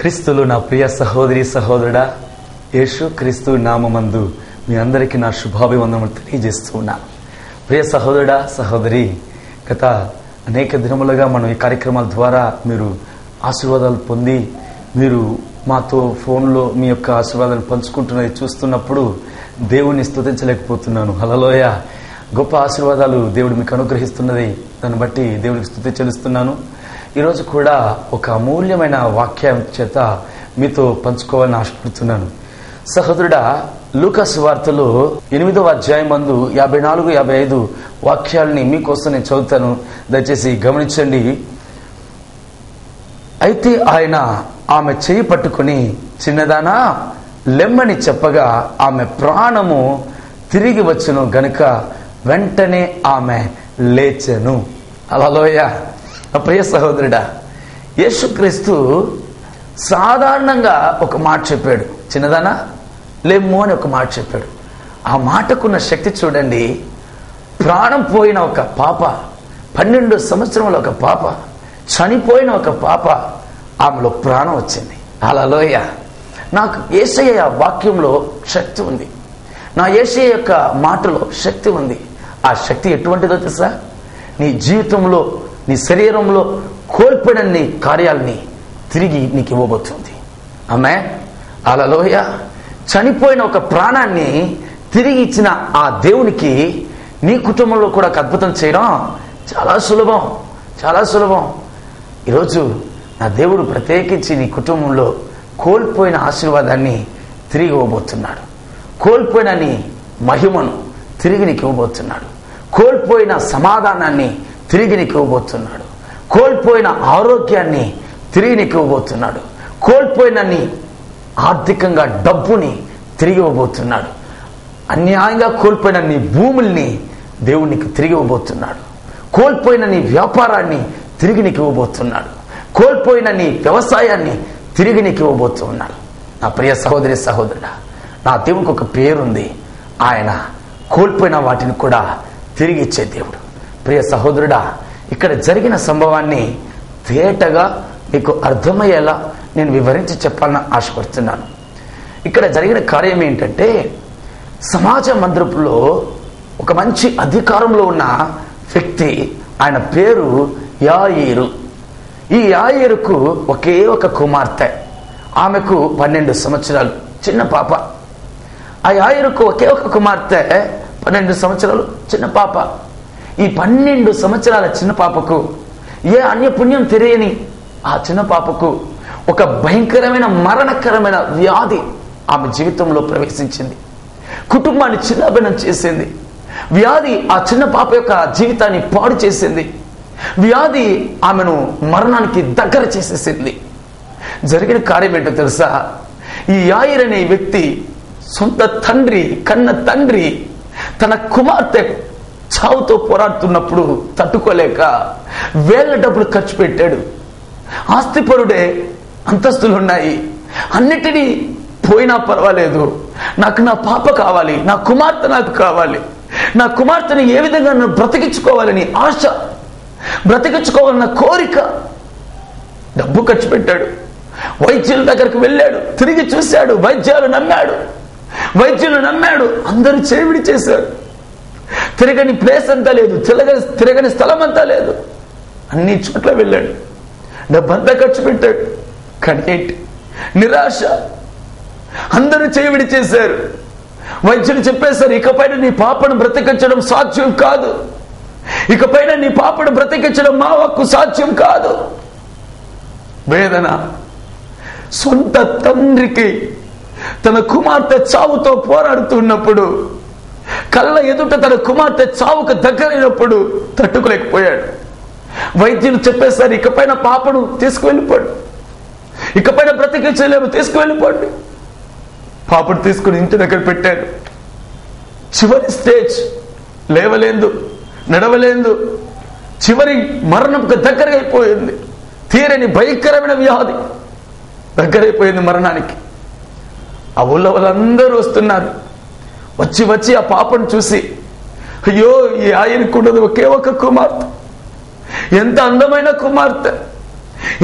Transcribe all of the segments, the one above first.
క్రీస్తులు నా ప్రియ సహోదరి సహోదరుడా, యేసు క్రీస్తు నామమందు మీ అందరికీ నా శుభాభివందనములు తెలియజేస్తూ ఉన్నాను. ప్రియ సహోదరుడా సహోదరి, గత అనేక దినములుగా మనం ఈ కార్యక్రమాల ద్వారా మీరు ఆశీర్వాదాలు పొంది మీరు మాతో ఫోన్లో మీ యొక్క ఆశీర్వాదాలు పంచుకుంటున్నది చూస్తున్నప్పుడు దేవుణ్ణి స్తుతించలేకపోతున్నాను. హల్లెలూయా! గొప్ప ఆశీర్వాదాలు దేవుడు మీకు అనుగ్రహిస్తున్నది, దాన్ని బట్టి దేవుడికి స్తుతి చెల్లిస్తున్నాను. ఈరోజు కూడా ఒక అమూల్యమైన వాక్యం చేత మీతో పంచుకోవాలని ఆశపడుతున్నాను. సహోదరుడా, లూకా సువార్తలో 8వ అధ్యాయం మందు 54, 55 వాక్యాలని మీకోసం నేను చదువుతాను, దయచేసి గమనించండి. అయితే ఆయన ఆమె చేయి పట్టుకుని, చిన్నదానా లెమ్మని చెప్పగా ఆమె ప్రాణము తిరిగి వచ్చును గనుక వెంటనే ఆమె లేచెను. హల్లెలూయా! ప్రియ సహోదరుడా, యేసుక్రీస్తు సాధారణంగా ఒక మాట చెప్పాడు, చిన్నదానా లేమ్ము అని ఒక మాట చెప్పాడు. ఆ మాటకున్న శక్తి చూడండి. ప్రాణం పోయిన ఒక పాప, 12 సంవత్సరముల ఒక పాప, చనిపోయిన ఒక పాప, ఆమెలో ప్రాణం వచ్చింది. హల్లెలూయా! నాకు యేసయ్య వాక్యంలో శక్తి ఉంది, నా యేసయ్య యొక్క మాటలో శక్తి ఉంది. ఆ శక్తి ఎటువంటిదో తెలుసా? నీ జీవితంలో, నీ శరీరంలో కోల్పోయిన నీ కార్యాలని తిరిగి నీకు ఇవ్వబోతుంది. ఆమేన్. హల్లెలూయా! చనిపోయిన ఒక ప్రాణాన్ని తిరిగి ఇచ్చిన ఆ దేవునికి నీ కుటుంబంలో కూడా ఒక అద్భుతం చేయడం చాలా సులభం, చాలా సులభం. ఈరోజు నా దేవుడు ప్రత్యేకించి నీ కుటుంబంలో కోల్పోయిన ఆశీర్వాదాన్ని తిరిగి ఇవ్వబోతున్నాడు. కోల్పోయిన నీ మహిమను తిరిగి నీకు ఇవ్వబోతున్నాడు. కోల్పోయిన సమాధానాన్ని తిరిగి నీకు ఇవ్వబోతున్నాడు. కోల్పోయిన ఆరోగ్యాన్ని తిరిగి నీకు ఇవ్వబోతున్నాడు. కోల్పోయిన నీ ఆర్థికంగా డబ్బుని తిరిగి ఇవ్వబోతున్నాడు. అన్యాయంగా కోల్పోయిన నీ భూముల్ని దేవుడు నీకు తిరిగి ఇవ్వబోతున్నాడు. కోల్పోయిన నీ వ్యాపారాన్ని తిరిగి నీకు ఇవ్వబోతున్నాడు. కోల్పోయిన నీ వ్యవసాయాన్ని తిరిగి నీకు ఇవ్వబోతున్నాడు. నా ప్రియ సహోదరి సహోదరుడా, నా దేవునికి ఒక పేరుంది, ఆయన కోల్పోయిన వాటిని కూడా తిరిగి ఇచ్చే దేవుడు. ప్రియ సహోదరుడా, ఇక్కడ జరిగిన సంభవాన్ని తేటగా మీకు అర్థమయ్యేలా నేను వివరించి చెప్పాలని ఆశపడుతున్నాను. ఇక్కడ జరిగిన కార్యం ఏంటంటే, సమాజ మందిరపులో ఒక మంచి అధికారంలో ఉన్న వ్యక్తి, ఆయన పేరు యాయీరు. ఈ యాయీరుకు ఒకే ఒక కుమార్తె, ఆమెకు 12 సంవత్సరాలు, చిన్న పాప. ఆ యాయీరుకు ఒకే ఒక కుమార్తె, 12 సంవత్సరాలు, చిన్న పాప. ఈ 12 సంవత్సరాల చిన్న పాపకు, ఏ అన్యపుణ్యం తెలియని ఆ చిన్న పాపకు ఒక భయంకరమైన మరణకరమైన వ్యాధి ఆమె జీవితంలో ప్రవేశించింది. కుటుంబాన్ని చిన్నాభిన్నం చేసింది. వ్యాధి ఆ చిన్న పాప యొక్క జీవితాన్ని పాడు చేసింది. వ్యాధి ఆమెను మరణానికి దగ్గర చేసేసింది. జరిగిన కార్యం ఏంటో తెలుసా? ఈ యాయీరు అనే వ్యక్తి సొంత తండ్రి, కన్న తండ్రి తన కుమార్తె చావుతో పోరాడుతున్నప్పుడు తట్టుకోలేక వేల డబ్బులు ఖర్చు పెట్టాడు. ఆస్తిపరుడే, అంతస్తులున్నాయి, అన్నిటినీ పోయినా పర్వాలేదు, నాకు నా పాప కావాలి, నా కుమార్తె నాకు కావాలి, నా కుమార్తెని ఏ విధంగా నన్ను బ్రతికించుకోవాలని ఆశ, బ్రతికించుకోవాలన్న కోరిక, డబ్బు ఖర్చు పెట్టాడు. వైద్యుల దగ్గరికి వెళ్ళాడు, తిరిగి చూశాడు, వైద్యాలు నమ్మాడు, అందరూ చేవిడి చేశారు. తిరగని ప్లేస్ అంతా లేదు, తిరగని స్థలం అంతా లేదు, అన్ని చోట్ల వెళ్ళాడు, డబ్బంతా ఖర్చు పెట్టాడు. కానీ ఏంటి? నిరాశ. అందరూ చేవిడి చేశారు. వైద్యులు చెప్పేశారు, ఇకపైన నీ పాపను బ్రతికించడం సాధ్యం కాదు, ఇకపైన నీ పాపను బ్రతికించడం మా వక్కు సాధ్యం కాదు. వేదన. సొంత తండ్రికి తన కుమార్తె చావుతో పోరాడుతున్నప్పుడు, కళ్ళ ఎదుట తన కుమార్తె చావుకు దగ్గరైనప్పుడు తట్టుకోలేకపోయాడు. వైద్యులు చెప్పేశారు, ఇకపైన పాపను తీసుకువెళ్ళిపోండి, ఇకపైన బ్రతికించలేము, తీసుకువెళ్ళిపోండి. పాపను తీసుకుని ఇంటి దగ్గర పెట్టారు. చివరి స్టేజ్, లేవలేదు, నడవలేదు, చివరి మరణంకు దగ్గరైపోయింది. తీరని భయంకరమైన వ్యాధి దగ్గరైపోయింది మరణానికి. ఆ ఊళ్ళో వాళ్ళందరూ వస్తున్నారు. వచ్చి ఆ పాపను చూసి, అయ్యో ఈ ఆయనకున్నది ఒకే ఒక కుమార్తె, ఎంత అందమైన కుమార్తె,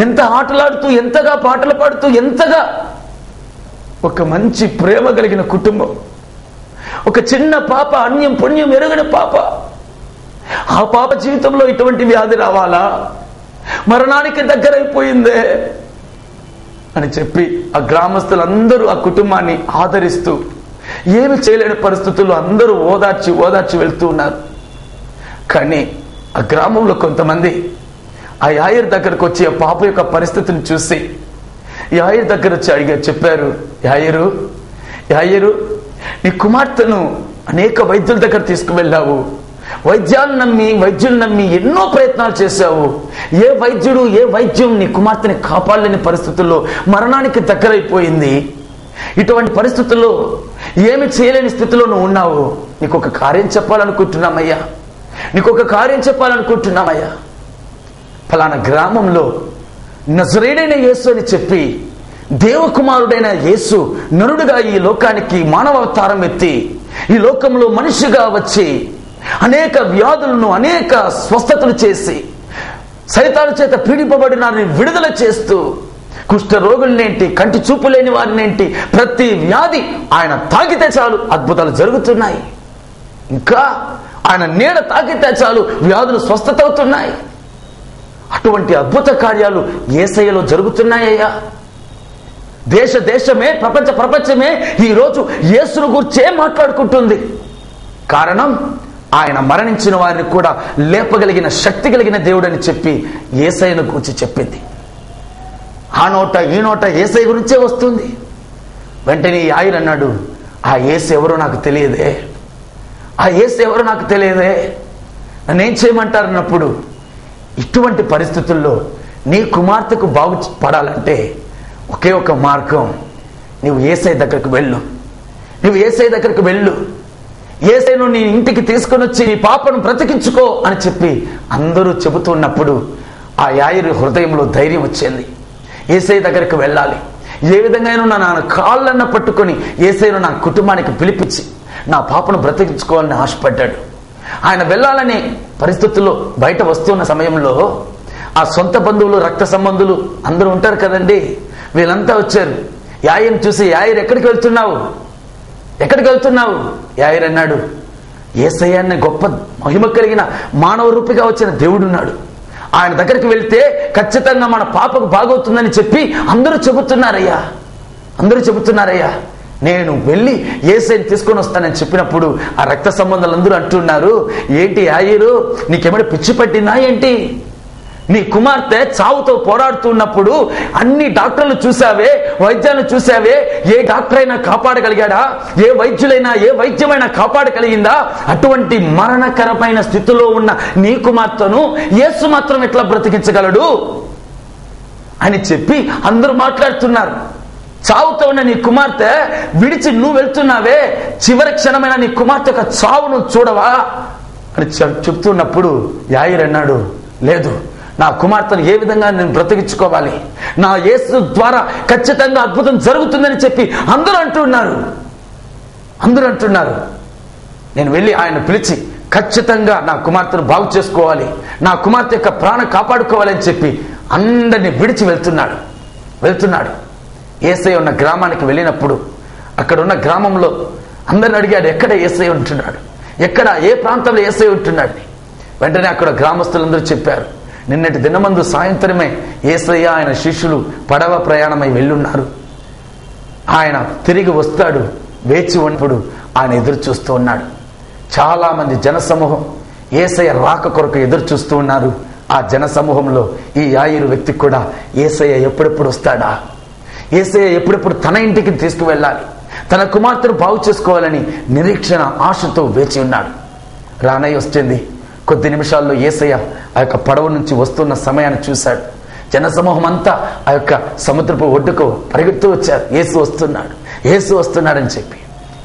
ఎంత ఆటలాడుతూ, ఎంతగా పాటలు పాడుతూ, ఎంతగా ఒక మంచి ప్రేమ కలిగిన కుటుంబం. ఒక చిన్న పాప, అన్యం పుణ్యం ఎరుగని పాప. ఆ పాప జీవితంలో ఇటువంటి వ్యాధి రావాలా? మరణానికి దగ్గరైపోయిందే అని చెప్పి ఆ గ్రామస్తులందరూ ఆ కుటుంబాన్ని ఆదరిస్తూ, ఏమి చేయలేని పరిస్థితుల్లో అందరూ ఓదార్చి వెళ్తూ ఉన్నారు. కానీ ఆ గ్రామంలో కొంతమంది ఆ యాయిర్ దగ్గరకు వచ్చి ఆ పాప యొక్క పరిస్థితిని చూసి యాయిర్ దగ్గర వచ్చి చెప్పారు, యాయిరు, నీ కుమార్తెను అనేక వైద్యుల దగ్గర తీసుకువెళ్ళావు, వైద్యులు నమ్మి ఎన్నో ప్రయత్నాలు చేశావు. ఏ వైద్యం నీ కుమార్తెని కాపాడలేని పరిస్థితుల్లో మరణానికి దగ్గరైపోయింది. ఇటువంటి పరిస్థితుల్లో ఏమి చేయలేని స్థితిలో నువ్వు ఉన్నావు. నీకు ఒక కార్యం చెప్పాలనుకుంటున్నామయ్యా. ఫలానా గ్రామంలో నజరేయుడైన యేసు అని చెప్పి, దేవకుమారుడైన యేసు నరుడుగా ఈ లోకానికి మానవ అవతారం ఎత్తి ఈ లోకంలో మనిషిగా వచ్చి అనేక వ్యాధులను, అనేక స్వస్థతలు చేసి సైతాను చేత పీడింపబడిన విడుదల చేస్తూ, కుష్ఠ రోగులనేంటి, కంటి చూపు లేని వారినేంటి, ప్రతి వ్యాధి ఆయన తాకితే చాలు అద్భుతాలు జరుగుతున్నాయి. ఇంకా ఆయన నీడ తాకితే చాలు వ్యాధులు స్వస్థత అవుతున్నాయి. అటువంటి అద్భుత కార్యాలు యేసయ్యలో జరుగుతున్నాయ్యా. దేశమే, ప్రపంచమే ఈరోజు యేసును గురించే మాట్లాడుకుంటుంది. కారణం, ఆయన మరణించిన వారిని కూడా లేపగలిగిన శక్తి కలిగిన దేవుడని చెప్పి యేసయ్యను గురించి చెప్పింది. ఆ నోట ఈ నోట యేసయ్య గురించే వస్తుంది. వెంటనే యాయిర్ అన్నాడు, ఆ యేసు ఎవరో నాకు తెలియదే, నన్నేం చేయమంటారన్నప్పుడు, ఇటువంటి పరిస్థితుల్లో నీ కుమార్తెకు బాగుపడాలంటే ఒకే ఒక మార్గం, నువ్వు యేసయ్య దగ్గరకు వెళ్ళు, యేసయ్యను నీ ఇంటికి తీసుకొని వచ్చి నీ పాపను బ్రతికించుకో అని చెప్పి అందరూ చెబుతున్నప్పుడు ఆ యాయిరు హృదయంలో ధైర్యం వచ్చింది. యేసయ్య దగ్గరకు వెళ్ళాలి, ఏ విధంగా నా కాళ్ళన్న పట్టుకొని యేసయ్యను నా కుటుంబానికి పిలిపించి నా పాపను బ్రతికించుకోవాలని ఆశపడ్డాడు. ఆయన వెళ్ళాలనే పరిస్థితుల్లో బయట వస్తున్న సమయంలో ఆ సొంత బంధువులు, రక్త సంబంధులు అందరూ ఉంటారు కదండి, వీళ్ళంతా వచ్చారు. యాయిర్ని చూసి, యాయిర్ ఎక్కడికి వెళ్తున్నావు? యాయిర్ అన్నాడు, యేసయ్య అనే గొప్ప మహిమ కలిగిన మానవ రూపిగా వచ్చిన దేవుడున్నాడు, ఆయన దగ్గరికి వెళ్తే ఖచ్చితంగా మన పాపకు బాగవుతుందని చెప్పి అందరూ చెబుతున్నారయ్యా. నేను వెళ్ళి యేసయ్యని తీసుకొని వస్తానని చెప్పినప్పుడు ఆ రక్త సంబంధాలందరూ అంటున్నారు, ఏంటి యాయిరు, నీకేమైనా పిచ్చి పట్టిందా ఏంటి? నీ కుమార్తె చావుతో పోరాడుతున్నప్పుడు అన్ని డాక్టర్లు చూసావే, వైద్యాలను చూసావే, ఏ డాక్టర్ అయినా కాపాడగలిగాడా? ఏ వైద్యమైనా కాపాడగలిగిందా? అటువంటి మరణకరమైన స్థితిలో ఉన్న నీ కుమార్తెను యేసు మాత్రం ఎట్లా బ్రతికించగలడు అని చెప్పి అందరూ మాట్లాడుతున్నారు. చావుతో ఉన్న నీ కుమార్తె విడిచి నువ్వు వెళ్తున్నావే, చివరి క్షణమైన నీ కుమార్తె యొక్క చావును చూడవా అని చెప్తున్నప్పుడు యాయిర్ అన్నాడు, లేదు, నా కుమార్తెను ఏ విధంగా నేను బ్రతికించుకోవాలి, నా యేసు ద్వారా ఖచ్చితంగా అద్భుతం జరుగుతుందని చెప్పి అందరూ అంటున్నారు. నేను వెళ్ళి ఆయన పిలిచి ఖచ్చితంగా నా కుమార్తెను బాగు చేసుకోవాలి, నా కుమార్తె యొక్క ప్రాణం కాపాడుకోవాలని చెప్పి అందరినీ విడిచి వెళ్తున్నాడు. యేసయ్య ఉన్న గ్రామానికి వెళ్ళినప్పుడు అక్కడ ఉన్న గ్రామంలో అందరిని అడిగాడు, ఎక్కడ యేసయ్య ఉంటున్నాడు, ఏ ప్రాంతంలో యేసయ్య ఉంటున్నాడు. వెంటనే అక్కడ గ్రామస్తులందరూ చెప్పారు, నిన్నటి దినమందు సాయంత్రమే యేసయ్య ఆయన శిష్యులు పడవ ప్రయాణమై వెళ్ళున్నారు, ఆయన తిరిగి వస్తాడు, వేచి ఉన్నప్పుడు ఆయన ఎదురు చూస్తూ ఉన్నాడు. చాలా మంది జనసమూహం యేసయ్య రాక కొరకు ఎదురు చూస్తూ ఉన్నారు. ఆ జనసమూహంలో ఈ యాయిరు వ్యక్తి కూడా యేసయ్య ఎప్పుడెప్పుడు వస్తాడా, యేసయ్య ఎప్పుడెప్పుడు తన ఇంటికి తీసుకువెళ్ళాలి, తన కుమార్తెను బాగు చేసుకోవాలని నిరీక్షణ ఆశతో వేచి ఉన్నాడు. రానై వస్తుంది. కొద్ది నిమిషాల్లో యేసయ్య ఆ యొక్క పడవ నుంచి వస్తున్న సమయాన్ని చూశాడు. జనసమూహం అంతా ఆ యొక్క సముద్రపు ఒడ్డుకు పరిగెడుతూ వచ్చారు, యేసు వస్తున్నాడని చెప్పి.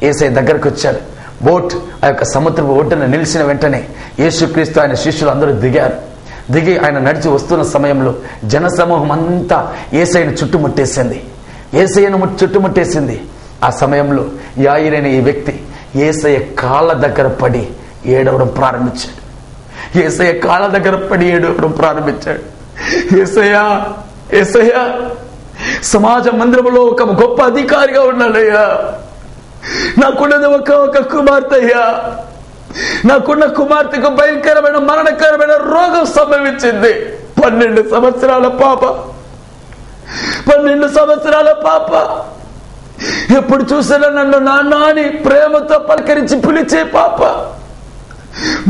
యేసయ్య దగ్గరకు వచ్చాడు. బోట్ ఆ యొక్క సముద్రపు ఒడ్డున నిలిచిన వెంటనే యేసుక్రీస్తు ఆయన శిష్యులు అందరూ దిగి ఆయన నడిచి వస్తున్న సమయంలో జనసమూహం అంతా యేసయ్యను చుట్టుముట్టేసింది. ఆ సమయంలో యాయిరైన ఈ వ్యక్తి యేసయ్య కాళ్ళ దగ్గర పడి ఏడవడం ప్రారంభించాడు. యేసయ్యా, యేసయ్యా, సమాజ మందిరంలో ఒక గొప్ప అధికారిగా ఉన్నాడయ్యా. నాకున్నది ఒక కుమార్తె అయ్యా. నాకున్న కుమార్తెకు భయంకరమైన మరణకరమైన రోగం సంభవించింది. 12 సంవత్సరాల పాప, 12 సంవత్సరాల పాప. ఎప్పుడు చూసినా నన్ను నాన్న అని ప్రేమతో పలకరించి పిలిచే పాప.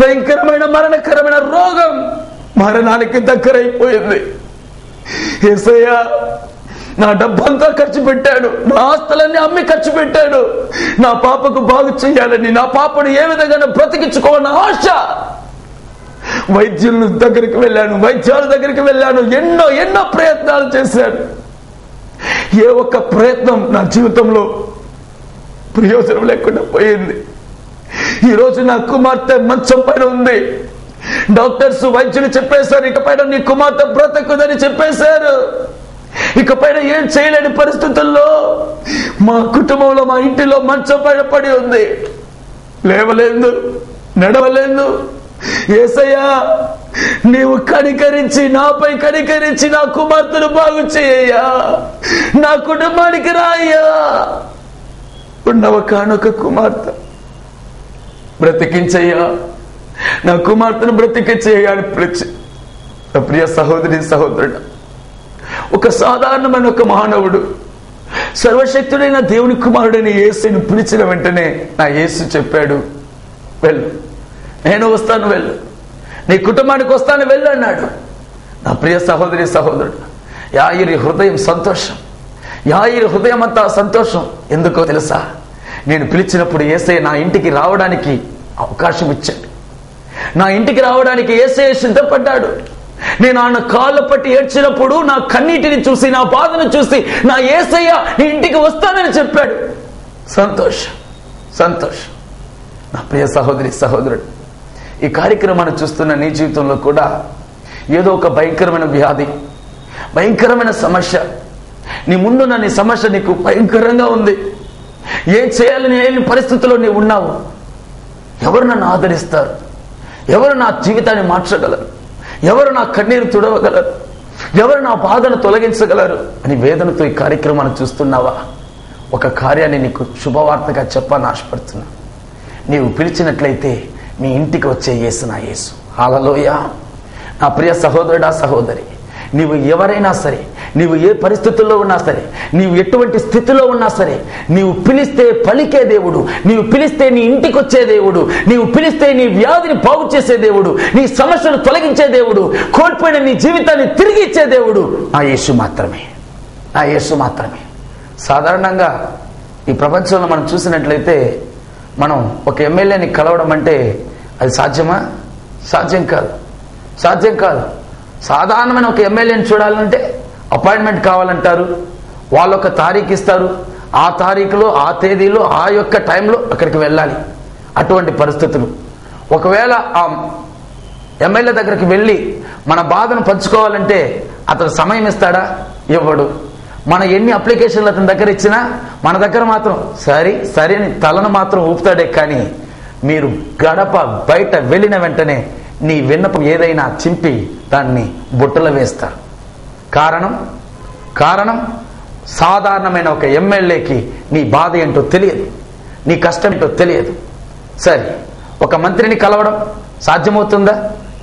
భయంకరమైన మరణకరమైన రోగం, మరణానికి దగ్గరైపోయింది. యేసయ్యా, నా డబ్బంతా ఖర్చు పెట్టాడు, నా ఆస్తులన్నీ అమ్మి ఖర్చు పెట్టాడు. నా పాపకు బాగు చేయాలని, నా పాపను ఏ విధంగా బ్రతికించుకోవాలని ఆశ. వైద్యుల దగ్గరికి వెళ్ళాను, వైద్యాల దగ్గరికి వెళ్ళాను, ఎన్నో ప్రయత్నాలు చేశాను. ఏ ఒక్క ప్రయత్నం నా జీవితంలో ప్రయోజనం లేకుండా పోయింది. ఈరోజు నా కుమార్తె మంచం పైన ఉంది. డాక్టర్స్, వైద్యులు చెప్పేశారు, ఇకపైన నీ కుమార్తె బ్రతకదని చెప్పేశారు. ఇకపైన ఏం చేయలేని పరిస్థితుల్లో మా కుటుంబంలో, మా ఇంటిలో మంచం పైన పడి ఉంది. లేవలేదు, నడవలేదు. యేసయ్యా, నీవు కనికరించి, నాపై కనికరించి నా కుమార్తెను బాగు చేయ్యా, నా కుటుంబానికి రాయ్యా. ఉన్నవ కానొక కుమార్తె బ్రతికించయ్యా, నా కుమార్తెను బ్రతికించయ్యా అని పిలిచి, నా ప్రియ సహోదరి సహోదరుడు, ఒక సాధారణమైన ఒక మానవుడు సర్వశక్తుడైన దేవుని కుమారుడైన యేసుని పిలిచిన వెంటనే నా యేసు చెప్పాడు, వెళ్ళు, నేను వస్తాను, వెళ్ళు, నీ కుటుంబానికి వస్తాను, వెళ్ళు అన్నాడు. నా ప్రియ సహోదరి సహోదరుడు, యాయిరి హృదయం సంతోషం, యాయిరి హృదయం అంతా సంతోషం. ఎందుకో తెలుసా? నేను పిలిచినప్పుడు యేసయ్య నా ఇంటికి రావడానికి అవకాశం ఇచ్చాడు. నా ఇంటికి రావడానికి యేసయ్య సిద్ధపడ్డాడు. నేను ఆయన కాళ్ళ పట్టి ఏడ్చినప్పుడు నా కన్నీటిని చూసి, నా బాధను చూసి, నా యేసయ్య నీ ఇంటికి వస్తానని చెప్పాడు. సంతోషం, సంతోషం. నా ప్రియ సహోదరి సహోదరుడు, ఈ కార్యక్రమాన్ని చూస్తున్న నీ జీవితంలో కూడా ఏదో ఒక భయంకరమైన వ్యాధి, భయంకరమైన సమస్య, నీ ముందున్న నీ సమస్య నీకు భయంకరంగా ఉంది. ఏం చేయాలని లేని పరిస్థితుల్లో నీవు ఉన్నావు. ఎవరు నన్ను ఆదరిస్తారు? ఎవరు నా జీవితాన్ని మార్చగలరు? ఎవరు నా కన్నీరు తుడవగలరు? ఎవరు నా బాధను తొలగించగలరు అని వేదనతో ఈ కార్యక్రమాన్ని చూస్తున్నావా? ఒక కార్యాన్ని నీకు శుభవార్తగా చెప్పాలని ఆశపడుతున్నా. నీవు పిలిచినట్లయితే మీ ఇంటికి వచ్చే యేసు నా యేసు. హల్లెలూయా. నా ప్రియ సహోదరుడా సహోదరి, నీవు ఎవరైనా సరే, నీవు ఏ పరిస్థితుల్లో ఉన్నా సరే, నీవు ఎటువంటి స్థితిలో ఉన్నా సరే, నీవు పిలిస్తే పలికే దేవుడు, నీవు పిలిస్తే నీ ఇంటికి వచ్చే దేవుడు, నీవు పిలిస్తే నీ వ్యాధిని బాగు చేసే దేవుడు, నీ సమస్యను తొలగించే దేవుడు, కోల్పోయిన నీ జీవితాన్ని తిరిగి ఇచ్చే దేవుడు ఆ యేసు మాత్రమే, ఆ యేసు మాత్రమే. సాధారణంగా ఈ ప్రపంచంలో మనం చూసినట్లయితే, మనం ఒక ఎమ్మెల్యేని కలవడం అంటే అది సాధ్యమా? సాధ్యం కాదు, సాధ్యం కాదు. సాధారణమైన ఒక ఎమ్మెల్యేని చూడాలంటే అపాయింట్మెంట్ కావాలంటారు. వాళ్ళు ఒక తారీఖు ఇస్తారు, ఆ తారీఖులో, ఆ తేదీలో, ఆ యొక్క టైంలో అక్కడికి వెళ్ళాలి. అటువంటి పరిస్థితులు. ఒకవేళ ఆ ఎమ్మెల్యే దగ్గరికి వెళ్ళి మన బాధను పంచుకోవాలంటే అతను సమయం ఇస్తాడా? ఇవ్వడు. మన ఎన్ని అప్లికేషన్లు అతని దగ్గర ఇచ్చినా మన దగ్గర మాత్రం సరే సరే అని తలను మాత్రం ఊపుతాడే. కానీ మీరు గడప బయట వెళ్ళిన వెంటనే నీ విన్నపం ఏదైనా చింపి దాన్ని బుట్టలో వేస్తారు. కారణం సాధారణమైన ఒక ఎమ్మెల్యేకి నీ బాధ ఏంటో తెలియదు, నీ కష్టం ఏంటో తెలియదు. సరే, ఒక మంత్రిని కలవడం సాధ్యమవుతుందా?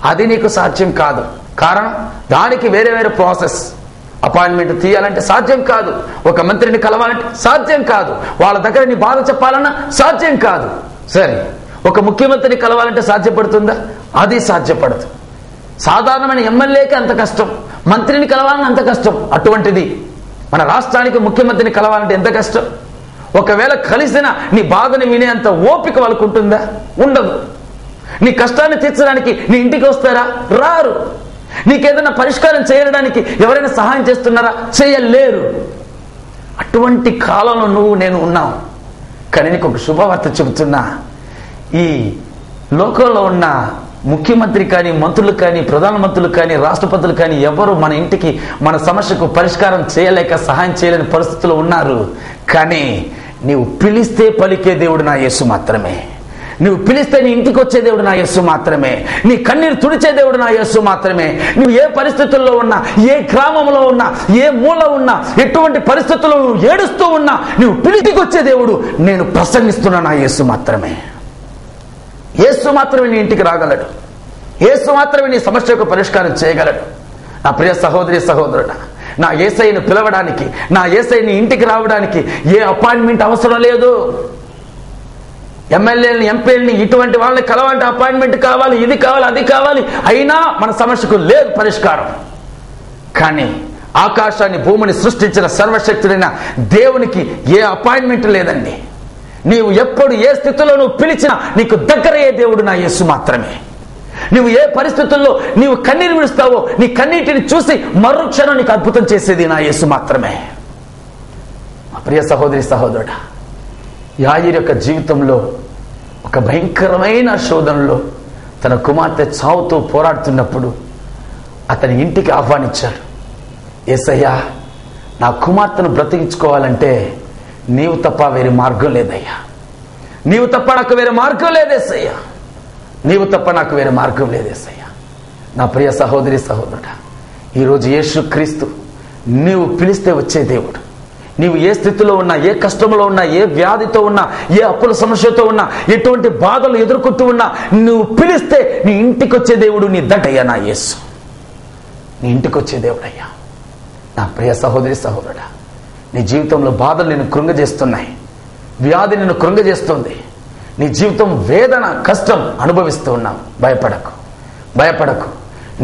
అది నీకు సాధ్యం కాదు. కారణం, దానికి వేరే వేరే ప్రాసెస్. అపాయింట్మెంట్ తీయాలంటే సాధ్యం కాదు. ఒక మంత్రిని కలవాలంటే సాధ్యం కాదు. వాళ్ళ దగ్గర నీ బాధ చెప్పాలన్నా సాధ్యం కాదు. సరే, ఒక ముఖ్యమంత్రిని కలవాలంటే సాధ్యపడుతుందా? అది సాధ్యపడదు. సాధారణమైన ఎమ్మెల్యేకి అంత కష్టం, మంత్రిని కలవాలని అంత కష్టం. అటువంటిది మన రాష్ట్రానికి ముఖ్యమంత్రిని కలవాలంటే ఎంత కష్టం. ఒకవేళ కలిసిన నీ బాధని వినేంత ఓపిక వాళ్ళకు ఉంటుందా? ఉండదు. నీ కష్టాన్ని తీర్చడానికి నీ ఇంటికి వస్తారా? రారు. నీకేదైనా పరిష్కారం చేయడానికి ఎవరైనా సహాయం చేస్తున్నారా? చేయలేరు. అటువంటి కాలంలో నువ్వు నేను ఉన్నావు. కానీ నీకు ఒక శుభవార్త చెబుతున్నా. ఈ లోకంలో ఉన్న ముఖ్యమంత్రి కానీ, మంత్రులు కానీ, ప్రధానమంత్రులు కానీ, రాష్ట్రపతులు కానీ ఎవరు మన ఇంటికి మన సమస్యకు పరిష్కారం చేయలేక, సహాయం చేయలేని పరిస్థితుల్లో ఉన్నారు. కానీ నీవు పిలిస్తే పలికే దేవుడు నా యేసు మాత్రమే. నువ్వు పిలిస్తే నీ ఇంటికి వచ్చే దేవుడు నా యేసు మాత్రమే. నీ కన్నీరు తుడిచే దేవుడు నా యేసు మాత్రమే. నువ్వు ఏ పరిస్థితుల్లో ఉన్నా, ఏ గ్రామంలో ఉన్నా, ఏ మూల ఉన్నా, ఎటువంటి పరిస్థితుల్లో నువ్వు ఏడుస్తూ ఉన్నా, నువ్వు పిలిటికి వచ్చే దేవుడు నేను ప్రసంగిస్తున్నా నా యేసు మాత్రమే. యేసు మాత్రమే నీ ఇంటికి రాగలడు. యేసు మాత్రమే నీ సమస్యకు పరిష్కారం చేయగలడు. నా ప్రియ సహోదరి సహోదరుడా, నా యేసయ్యను పిలవడానికి, నా యేసయ్యని ఇంటికి రావడానికి ఏ అపాయింట్మెంట్ అవసరం లేదు. ఎమ్మెల్యేలని, ఎంపీలని, ఇటువంటి వాళ్ళని కలవాలంటే అపాయింట్మెంట్ కావాలి, ఇది కావాలి, అది కావాలి. అయినా మన సమస్యకు లేదు పరిష్కారం. కానీ ఆకాశాన్ని భూమిని సృష్టించిన సర్వశక్తుడైన దేవునికి ఏ అపాయింట్మెంట్ లేదండి. నీవు ఎప్పుడు ఏ స్థితిలో నువ్వు పిలిచినా నీకు దగ్గరయ్యే దేవుడు నా యేసు మాత్రమే. నువ్వు ఏ పరిస్థితుల్లో నీవు కన్నీరు విడుస్తావో, నీ కన్నీటిని చూసి మరుక్షణం నీకు అద్భుతం చేసేది నా యేసు మాత్రమే. మా ప్రియ సహోదరి సహోదరుడా, యాయీరు యొక్క జీవితంలో ఒక భయంకరమైన శోధనలో తన కుమార్తె చావుతో పోరాడుతున్నప్పుడు అతని ఇంటికి ఆహ్వానించాడు. యేసయ్యా, నా కుమార్తెను బ్రతికించుకోవాలంటే నీవు తప్ప వేరే మార్గం లేదయ్యా. నీవు తప్ప నాకు వేరే మార్గం లేదేసయ్యా. నీవు తప్ప నాకు వేరే మార్గం లేదేసయ్యా. నా ప్రియ సహోదరి సహోదరుడా, ఈరోజు యేసుక్రీస్తు నీవు పిలిస్తే వచ్చే దేవుడు. నీవు ఏ స్థితిలో ఉన్నా, ఏ కష్టంలో ఉన్నా, ఏ వ్యాధితో ఉన్నా, ఏ అప్పుల సమస్యతో ఉన్నా, ఎటువంటి బాధలు ఎదుర్కొంటూ ఉన్నా, నువ్వు పిలిస్తే నీ ఇంటికి వచ్చే దేవుడు నీ దగ్గరయ్యా నా యేసు. నీ ఇంటికి వచ్చే దేవుడయ్యా. నా ప్రియ సహోదరి సహోదరుడా, నీ జీవితంలో బాధలు నిన్ను కృంగజేస్తున్నాయి, వ్యాధి నిన్ను కృంగజేస్తుంది, నీ జీవితం వేదన కష్టం అనుభవిస్తూ ఉన్నావు. భయపడకు, భయపడకు.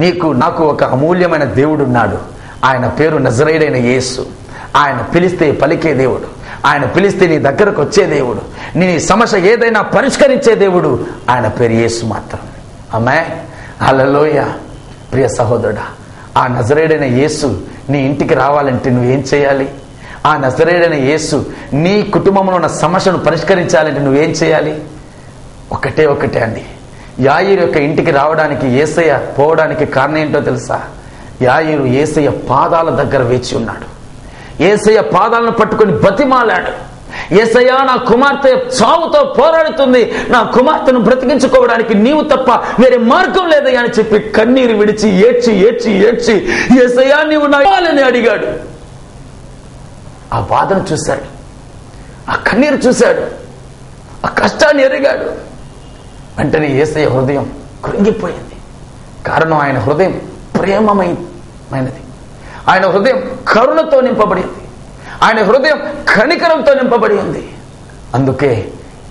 నీకు నాకు ఒక అమూల్యమైన దేవుడున్నాడు. ఆయన పేరు నజరేయుడైన యేసు. ఆయన పిలిస్తే పలికే దేవుడు. ఆయన పిలిస్తే నీ దగ్గరకు వచ్చే దేవుడు. నీ సమస్య ఏదైనా పరిష్కరించే దేవుడు ఆయన పేరు యేసు మాత్రం. ఆమేన్, హల్లెలూయా. ప్రియ సహోదరుడా, ఆ నజరేయుడైన యేసు నీ ఇంటికి రావాలంటే నువ్వేం చేయాలి? ఆ నజరేయుడైన యేసు నీ కుటుంబంలో ఉన్న సమస్యను పరిష్కరించాలంటే నువ్వేం చేయాలి? ఒకటే అండి. యాయీరు యొక్క ఇంటికి రావడానికి, యేసయ్య పోవడానికి కారణం ఏంటో తెలుసా? యాయీరు యేసయ్య పాదాల దగ్గర వేచి ఉన్నాడు. యేసయ్య పాదాలను పట్టుకొని బతిమాలాడు. యేసయ్యా, నా కుమార్తె చావుతో పోరాడుతుంది, నా కుమార్తెను బ్రతికించుకోవడానికి నీవు తప్ప వేరే మార్గం లేదయ్యా అని చెప్పి కన్నీరు విడిచి ఏడ్చి ఏడ్చి ఏడ్చి యేసయ్యా నీవు నా అని అడిగాడు. ఆ బాధను చూశాడు, ఆ కన్నీరు చూశాడు, ఆ కష్టాన్ని ఎరిగాడు. వెంటనే యేసయ్య హృదయం కృంగిపోయింది. కారణం ఆయన హృదయం ప్రేమమైనది, ఆయన హృదయం కరుణతో నింపబడింది, ఆయన హృదయం కనికరంతో నింపబడింది. అందుకే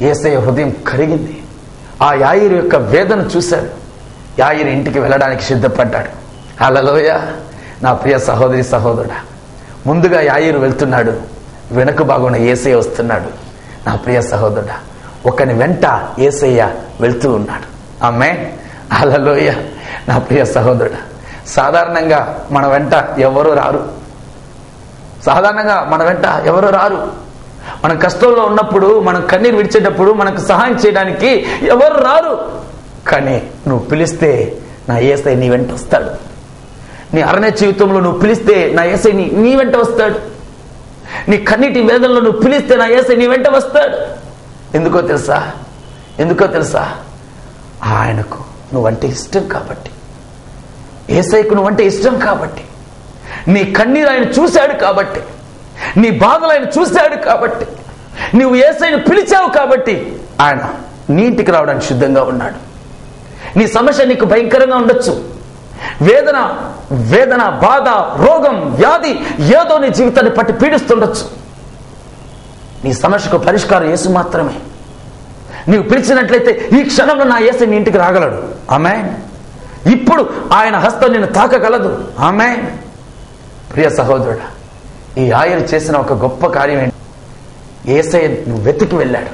యేసయ్య హృదయం కరిగింది. ఆ యాయీరు యొక్క వేదన చూశాడు. యాయీరు ఇంటికి వెళ్ళడానికి సిద్ధపడ్డాడు. హల్లెలూయా. నా ప్రియ సహోదరి సహోదరుడా, ముందుగా యాయీరు వెళ్తున్నాడు, వెనక భాగంలో యేసయ్య వస్తున్నాడు. నా ప్రియ సహోదరుడా, ఒకని వెంట యేసయ్య వెళ్తూ ఉన్నాడు. ఆమేన్, హల్లెలూయా. నా ప్రియ సహోదరుడా, సాధారణంగా మన వెంట ఎవరు రారు. సాధారణంగా మన వెంట ఎవరు రారు. మనం కష్టంలో ఉన్నప్పుడు, మనం కన్నీరు విడిచేటప్పుడు మనకు సహాయం చేయడానికి ఎవరు రారు. కానీ నువ్వు పిలిస్తే నా యేసయ్య నీ వెంట వస్తాడు. నీ అరణ్య జీవితంలో నువ్వు పిలిస్తే నా యేసయ్య నీ వెంట వస్తాడు. నీ కన్నీటి వేదనలో నువ్వు పిలిస్తే నా యేసయ్య నీ వెంట వస్తాడు. ఎందుకో తెలుసా? ఆయనకు నువ్వంటే ఇష్టం కాబట్టి, యేసయ్యకు నువ్వంటే ఇష్టం కాబట్టి, నీ కన్నీరు ఆయన చూశాడు కాబట్టి, నీ బాధలు ఆయన చూశాడు కాబట్టి, నువ్వు యేసయ్యను పిలిచావు కాబట్టి ఆయన నీ ఇంటికి రావడానికి సిద్ధంగా ఉన్నాడు. నీ సమస్య నీకు భయంకరంగా ఉండొచ్చు. వేదన, బాధ, రోగం, వ్యాధి ఏదో నీ జీవితాన్ని పట్టి పీడిస్తుండొచ్చు. నీ సమస్యకు పరిష్కారం యేసు మాత్రమే. నీవు పిలిచినట్లయితే ఈ క్షణంలో నా యేసు నీ ఇంటికి రాగలడు. ఆమేన్. ఇప్పుడు ఆయన హస్తం నిన్ను తాకగలదు. ఆమేన్. ప్రియ సహోదరుడా, ఈ యాయీరు చేసిన ఒక గొప్ప కార్యం ఏంటి? యేసయ్య నువ్వు వెతికి వెళ్ళాడు.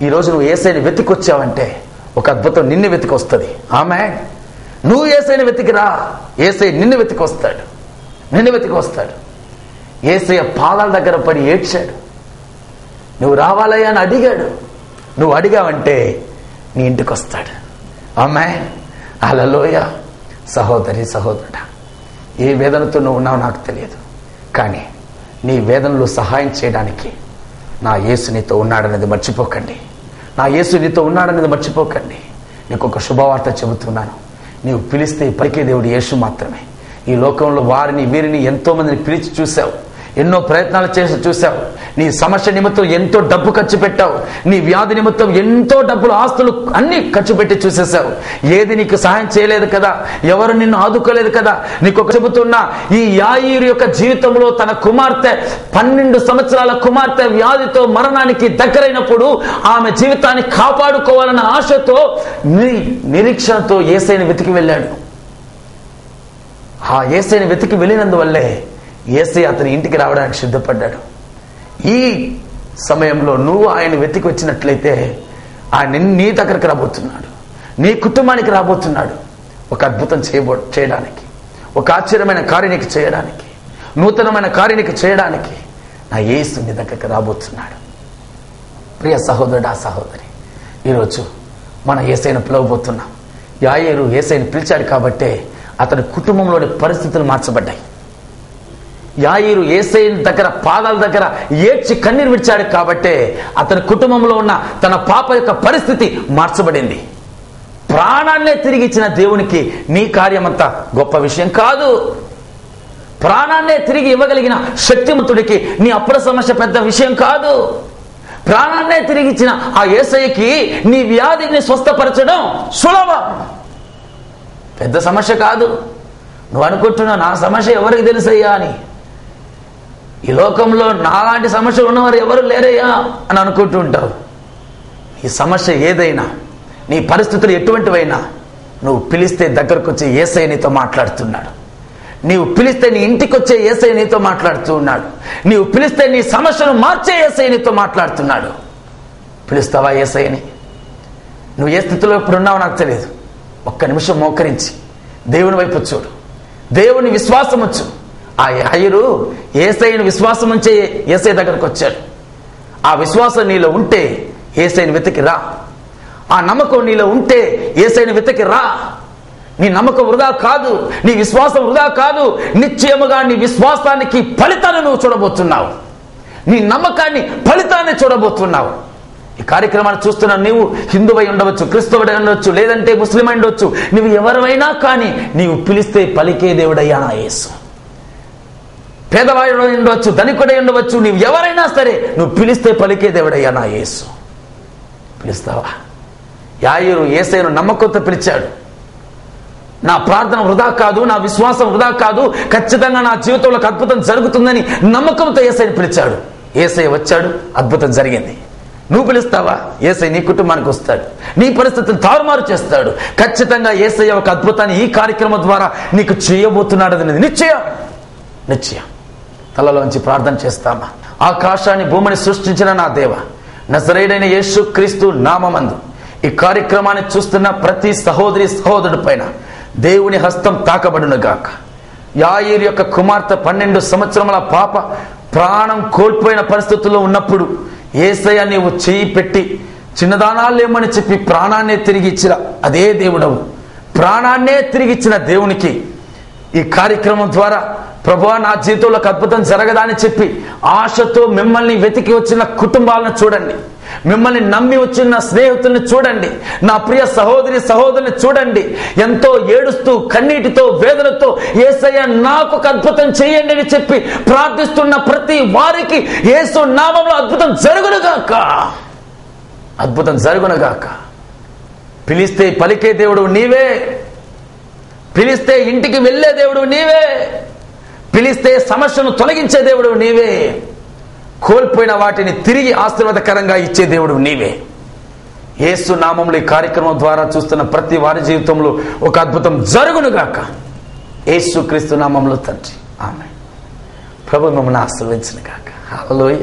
ఈరోజు నువ్వు యేసయ్యని వెతికొచ్చావంటే ఒక అద్భుతం నిన్ను వెతికి వస్తుంది. ఆమేన్. నువ్వు యేసయ్యని వెతికిరా, యేసయ్య నిన్ను వెతికి వస్తాడు. యేసయ్య పాదాల దగ్గర పడి ఏడ్చాడు. నువ్వు రావాలయ్యా అని అడిగాడు. నువ్వు అడిగావంటే నీ ఇంటికి వస్తాడు. ఆమేన్, హల్లెలూయా. సహోదరి సహోదరుడా, ఏ వేదనతో నువ్వు ఉన్నావు నాకు తెలియదు, కానీ నీ వేదనలో సహాయం చేయడానికి నా యేసు నీతో ఉన్నాడనేది మర్చిపోకండి. నా యేసు నీతో ఉన్నాడనేది మర్చిపోకండి. నీకు ఒక శుభవార్త చెబుతున్నాను. నీవు పిలిస్తే పలికే దేవుడు యేసు మాత్రమే. ఈ లోకంలో వారిని వీరిని ఎంతో మందిని పిలిచి చూశావు, ఎన్నో ప్రయత్నాలు చేసి చూశావు. నీ సమస్య నిమిత్తం ఎంతో డబ్బు ఖర్చు పెట్టావు, నీ వ్యాధి నిమిత్తం ఎంతో డబ్బులు ఆస్తులు అన్ని ఖర్చు పెట్టి చూసేశావు. ఏది నీకు సహాయం చేయలేదు కదా, ఎవరు నిన్ను ఆదుకోలేదు కదా. నీకు ఒక చెబుతున్నా, ఈ యాయీరు యొక్క జీవితంలో తన కుమార్తె 12 సంవత్సరాల కుమార్తె వ్యాధితో మరణానికి దగ్గరైనప్పుడు ఆమె జీవితాన్ని కాపాడుకోవాలన్న ఆశతో నిరీక్షణతో యేసయ్యను వెతికి వెళ్ళాడు. ఆ యేసయ్యను వెతికి వెళ్ళినందువల్లే యేసయ్య అతని ఇంటికి రావడానికి సిద్ధపడ్డాడు. ఈ సమయంలో నువ్వు ఆయన వెతికి వచ్చినట్లయితే ఆయన నీ దగ్గరికి రాబోతున్నాడు, నీ కుటుంబానికి రాబోతున్నాడు. ఒక అద్భుతం చేయడానికి, ఒక ఆశ్చర్యమైన కార్యానికి చేయడానికి, నూతనమైన కార్యానికి చేయడానికి నా యేసు నీ దగ్గరికి రాబోతున్నాడు. ప్రియ సహోదరుడా, సహోదరి, ఈరోజు మన యేసయ్యను పిలవబోతున్నాం. యాయేరు యేసయ్యను పిలిచాడు కాబట్టే అతని కుటుంబంలోని పరిస్థితులు మార్చబడ్డాయి. యాయీరు యేసయ్య దగ్గర పాదాల దగ్గర ఏడ్చి కన్నీరు విడిచాడు కాబట్టే అతని కుటుంబంలో ఉన్న తన పాప యొక్క పరిస్థితి మార్చబడింది. ప్రాణాన్నే తిరిగి ఇచ్చిన దేవునికి నీ కార్యమంతా గొప్ప విషయం కాదు. ప్రాణాన్నే తిరిగి ఇవ్వగలిగిన శక్తిమంతుడికి నీ అప్పుల సమస్య పెద్ద విషయం కాదు. ప్రాణాన్నే తిరిగి ఇచ్చిన ఆ యేసయ్యకి నీ వ్యాధిని స్వస్థపరచడం సులభం, పెద్ద సమస్య కాదు. నువ్వు అనుకుంటున్నావు నా సమస్య ఎవరికి తెలుసయ్యా అని. ఈ లోకంలో నాలాంటి సమస్యలు ఉన్నవారు ఎవరు లేరయ్యా అని అనుకుంటూ ఉంటావు. ఈ సమస్య ఏదైనా, నీ పరిస్థితులు ఎటువంటివైనా, నువ్వు పిలిస్తే దగ్గరకు వచ్చే యేసయ్య నీతో మాట్లాడుతున్నాడు. నీవు పిలిస్తే నీ ఇంటికి వచ్చే యేసయ్య నీతో మాట్లాడుతూ ఉన్నాడు. నీవు పిలిస్తే నీ సమస్యను మార్చే యేసయ్య నీతో మాట్లాడుతున్నాడు. పిలుస్తావా యేసయ్యని? నువ్వు ఏ స్థితిలో ఇప్పుడు ఉన్నావో నాకు తెలియదు. ఒక్క నిమిషం మోకరించి దేవుని వైపు చూడు, దేవుని విశ్వాసం వచ్చు. ఆ యాయీరు యేసయ్యను విశ్వాసం ఉంచే యేసయ్య దగ్గరకు వచ్చాడు. ఆ విశ్వాసం నీలో ఉంటే యేసయ్యను వెతికి రా. ఆ నమ్మకం నీలో ఉంటే యేసయ్యను వెతికి రా. నీ నమ్మకం వృధా కాదు, నీ విశ్వాసం వృధా కాదు. నిశ్చయముగా నీ విశ్వాసానికి ఫలితాన్ని నువ్వు చూడబోతున్నావు, నీ నమ్మకాన్ని ఫలితాన్ని చూడబోతున్నావు. ఈ కార్యక్రమాన్ని చూస్తున్న నీవు హిందువై ఉండవచ్చు, క్రిస్తవుడై ఉండవచ్చు, లేదంటే ముస్లిం అయి ఉండవచ్చు. నువ్వు ఎవరైనా కానీ నీవు పిలిస్తే పలికే దేవుడయ్యా నా యేసు. పేదవాడు ఉండవచ్చు, ధనికుడై ఉండవచ్చు, నువ్వు ఎవరైనా సరే నువ్వు పిలిస్తే పలికే దేవుడయ్యా నా యేసు. పిలుస్తావా? యాయీరు యేసయ్యను నమ్మకంతో పిలిచాడు. నా ప్రార్థన వృధా కాదు, నా విశ్వాసం వృధా కాదు, ఖచ్చితంగా నా జీవితంలో అద్భుతం జరుగుతుందని నమ్మకంతో యేసయ్యను పిలిచాడు. యేసయ్య వచ్చాడు, అద్భుతం జరిగింది. నువ్వు పిలుస్తావా? యేసయ్య నీ కుటుంబానికి వస్తాడు, నీ పరిస్థితిని తారుమారు చేస్తాడు. ఖచ్చితంగా యేసయ్య ఒక అద్భుతాన్ని ఈ కార్యక్రమం ద్వారా నీకు చేయబోతున్నాడు అనేది నిశ్చయం. నిశ్చయం. తలలోంచి ప్రార్థన చేస్తామా? ఆకాశాన్ని భూమిని సృష్టించిన నా దేవ, నజరేయుడైన యేసు క్రీస్తు నామమందు ఈ కార్యక్రమాన్ని చూస్తున్న ప్రతి సహోదరి సహోదరుడి పైన దేవుని హస్తం తాకబడును గాక. యాయీరు యొక్క కుమార్తె 12 సంవత్సరముల పాప ప్రాణం కోల్పోయిన పరిస్థితుల్లో ఉన్నప్పుడు యేసయ్య నీవు చేయి పెట్టి చిన్నదానాలేమని చెప్పి ప్రాణాన్నే తిరిగి ఇచ్చిన అదే దేవుడవు. ప్రాణాన్నే తిరిగి ఇచ్చిన దేవునికి ఈ కార్యక్రమం ద్వారా ప్రభువా నా జీవితంలో అద్భుతం జరగదా అని చెప్పి ఆశతో మిమ్మల్ని వెతికి వచ్చిన కుటుంబాలను చూడండి, మిమ్మల్ని నమ్మి వచ్చిన స్నేహితుల్ని చూడండి, నా ప్రియ సహోదరి సహోదరుని చూడండి. ఎంతో ఏడుస్తూ కన్నీటితో వేదనతో యేసయ్య నాకు ఒక అద్భుతం చేయండి అని చెప్పి ప్రార్థిస్తున్న ప్రతి వారికి యేసు నామములో అద్భుతం జరుగునుగాక, అద్భుతం జరుగునుగాక. పిలిస్తే పలికే దేవుడు నీవే, పిలిస్తే ఇంటికి వెళ్ళే దేవుడు నీవే, పిలిస్తే సమస్యను తొలగించే దేవుడు నీవే, కోల్పోయిన వాటిని తిరిగి ఆశీర్వాదకరంగా ఇచ్చే దేవుడు నీవే. యేసు నామములో ఈ కార్యక్రమం ద్వారా చూస్తున్న ప్రతి వారి జీవితంలో ఒక అద్భుతం జరుగునుగాక. యేసు క్రీస్తు నామములో తండ్రి, ఆమేన్. ప్రభు మమ్మల్ని ఆశీర్వదించును గాక. హల్లెలూయా.